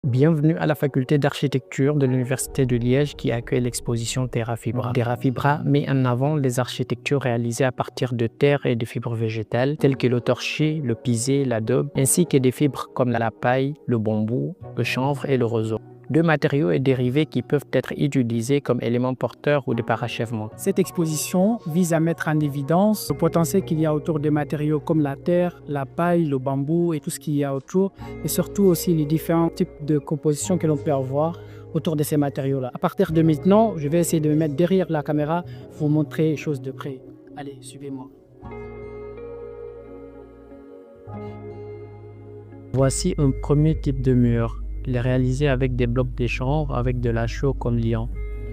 Bienvenue à la faculté d'architecture de l'Université de Liège qui accueille l'exposition Terra Fibra. Terra Fibra met en avant les architectures réalisées à partir de terre et de fibres végétales telles que le torchis, le pisé, l'adobe, ainsi que des fibres comme la paille, le bambou, le chanvre et le roseau. Deux matériaux et dérivés qui peuvent être utilisés comme éléments porteurs ou de parachèvement. Cette exposition vise à mettre en évidence le potentiel qu'il y a autour des matériaux comme la terre, la paille, le bambou et tout ce qu'il y a autour, et surtout aussi les différents types de compositions que l'on peut avoir autour de ces matériaux-là. À partir de maintenant, je vais essayer de me mettre derrière la caméra pour vous montrer les choses de près. Allez, suivez-moi. Voici un premier type de mur. Il est réalisé avec des blocs de chanvre avec de la chaux comme liant.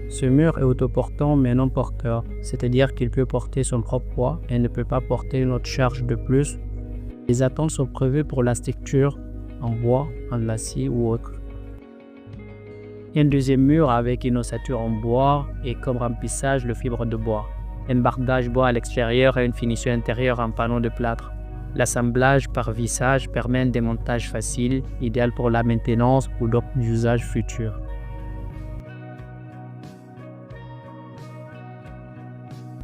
Ce mur est autoportant mais non porteur, c'est-à-dire qu'il peut porter son propre poids et ne peut pas porter une autre charge de plus. Les attentes sont prévues pour la structure en bois, en acier ou autre. Un deuxième mur avec une ossature en bois et comme remplissage le fibre de bois. Un bardage bois à l'extérieur et une finition intérieure en panneau de plâtre. L'assemblage par vissage permet un démontage facile, idéal pour la maintenance ou d'autres usages futurs.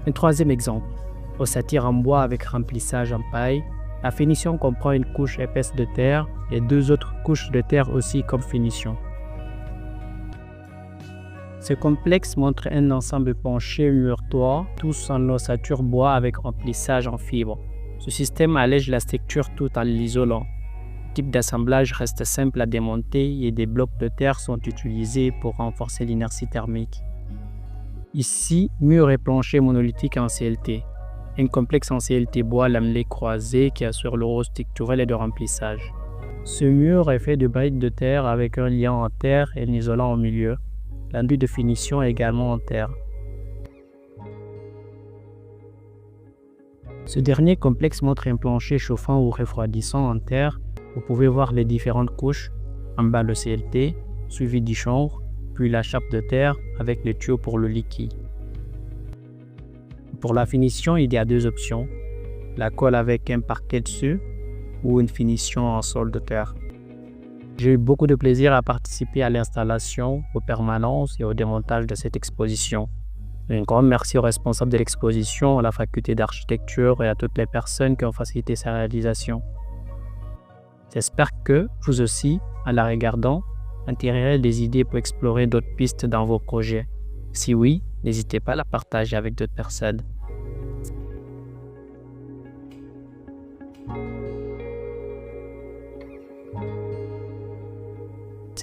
Un troisième exemple, ossature en bois avec remplissage en paille. La finition comprend une couche épaisse de terre et deux autres couches de terre aussi comme finition. Ce complexe montre un ensemble penché mur-toit, tous en ossature bois avec remplissage en fibre. Ce système allège la structure tout en l'isolant. Le type d'assemblage reste simple à démonter et des blocs de terre sont utilisés pour renforcer l'inertie thermique. Ici, mur et plancher monolithique en CLT. Un complexe en CLT bois lamelé croisé qui assure le rôle structurel et de remplissage. Ce mur est fait de briques de terre avec un liant en terre et un isolant au milieu. L'enduit de finition est également en terre. Ce dernier complexe montre un plancher chauffant ou refroidissant en terre. Vous pouvez voir les différentes couches. En bas le CLT, suivi du chanvre, puis la chape de terre avec le tuyau pour le liquide. Pour la finition, il y a deux options. La colle avec un parquet dessus ou une finition en sol de terre. J'ai eu beaucoup de plaisir à participer à l'installation, aux permanences et au démontage de cette exposition. Un grand merci aux responsables de l'exposition, à la faculté d'architecture et à toutes les personnes qui ont facilité sa réalisation. J'espère que vous aussi, en la regardant, en tirerez des idées pour explorer d'autres pistes dans vos projets. Si oui, n'hésitez pas à la partager avec d'autres personnes.